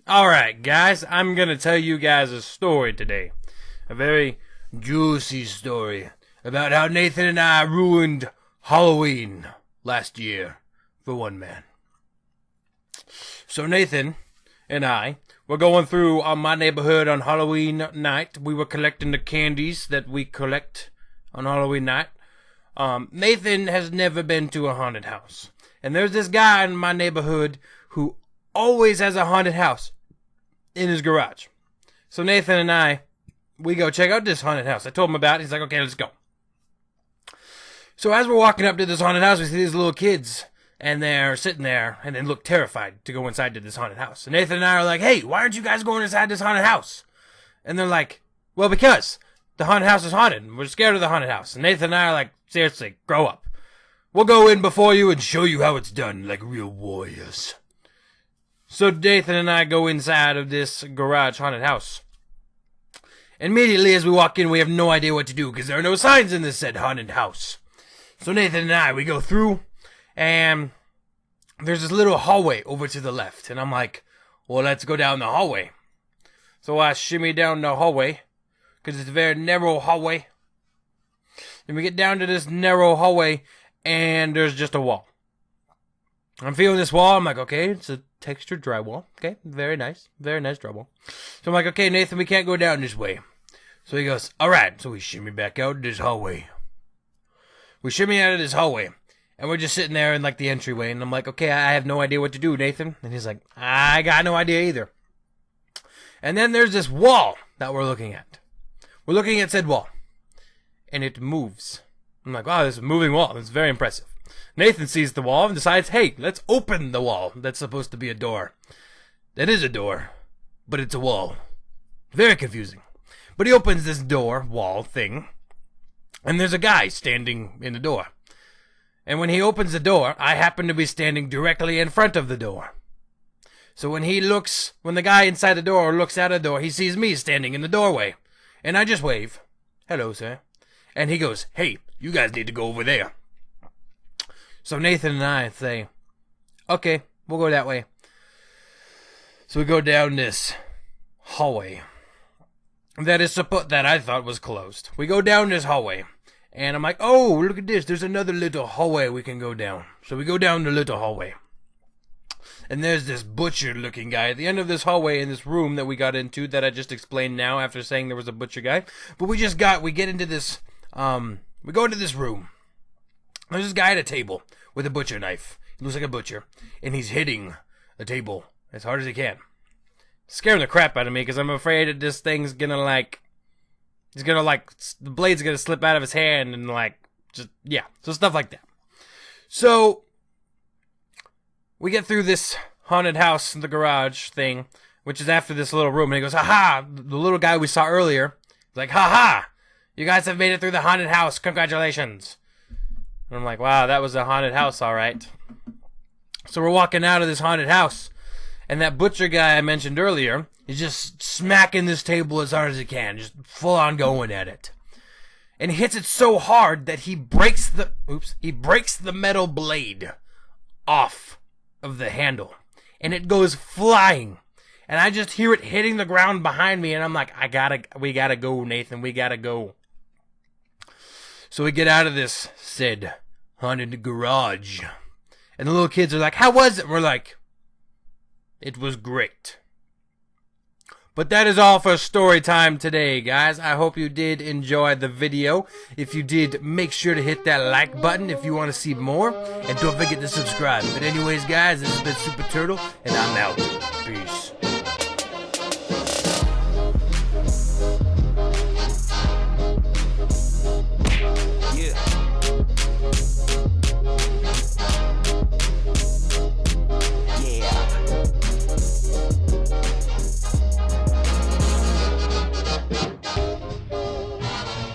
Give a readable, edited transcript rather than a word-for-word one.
Alright, guys, I'm gonna tell you guys a story today. A very juicy story about how Nathan and I ruined Halloween last year for one man. So Nathan and I were going through my neighborhood on Halloween night. We were collecting the candies that we collect on Halloween night. Nathan has never been to a haunted house. And there's this guy in my neighborhood who always has a haunted house in his garage. So Nathan and I, we go check out this haunted house. I told him about it. He's like, okay, let's go. So as we're walking up to this haunted house, we see these little kids, and they're sitting there, and they look terrified to go inside to this haunted house. And Nathan and I are like, hey, why aren't you guys going inside this haunted house? And they're like, well, because the haunted house is haunted, and we're scared of the haunted house. And Nathan and I are like, seriously, grow up. We'll go in before you and show you how it's done, like real warriors. So Nathan and I go inside of this garage haunted house. Immediately as we walk in, we have no idea what to do, because there are no signs in this said haunted house. So Nathan and I, we go through, and there's this little hallway over to the left. And I'm like, well, let's go down the hallway. So I shimmy down the hallway, because it's a very narrow hallway. And we get down to this narrow hallway, and there's just a wall. I'm feeling this wall. I'm like, okay, it's a textured drywall. Okay, very nice drywall. So I'm like, okay, Nathan, we can't go down this way. So he goes, all right. So we shimmy back out this hallway. We shimmy out of this hallway, and we're just sitting there in like the entryway. And I'm like, okay, I have no idea what to do, Nathan. And he's like, I got no idea either. And then there's this wall that we're looking at. We're looking at said wall, and it moves. I'm like, wow, this is a moving wall. It's very impressive. Nathan sees the wall and decides, hey, let's open the wall. That's supposed to be a door. That is a door, but it's a wall. Very confusing. But he opens this door, wall thing, and there's a guy standing in the door. And when he opens the door, I happen to be standing directly in front of the door. So when the guy inside the door looks out the door, he sees me standing in the doorway. And I just wave, hello, sir. And he goes, hey, you guys need to go over there. So Nathan and I say, okay, we'll go that way. So we go down this hallway that I thought was closed. We go down this hallway, and I'm like, oh, look at this. There's another little hallway we can go down. So we go down the little hallway. And there's this butcher-looking guy at the end of this hallway in this room that we got into that I just explained now after saying there was a butcher guy. But we get into this, we go into this room. There's this guy at a table with a butcher knife. He looks like a butcher, and he's hitting the table as hard as he can. Scaring the crap out of me, because I'm afraid that this thing's gonna the blade's gonna slip out of his hand, and so stuff like that. So, we get through this haunted house in the garage thing, which is after this little room, and he goes, ha-ha, the little guy we saw earlier, he's like, ha-ha, you guys have made it through the haunted house, congratulations. And I'm like, wow, that was a haunted house, all right. So we're walking out of this haunted house, and that butcher guy I mentioned earlier is just smacking this table as hard as he can, just full on going at it. And he hits it so hard that he breaks the metal blade off of the handle, and it goes flying. And I just hear it hitting the ground behind me, and I'm like, we gotta go, Nathan, we gotta go. So we get out of this said haunted garage. And the little kids are like, how was it? We're like, it was great. But that is all for story time today, guys. I hope you did enjoy the video. If you did, make sure to hit that like button if you want to see more. And don't forget to subscribe. But anyways, guys, this has been Super Turtle, and I'm out. Peace.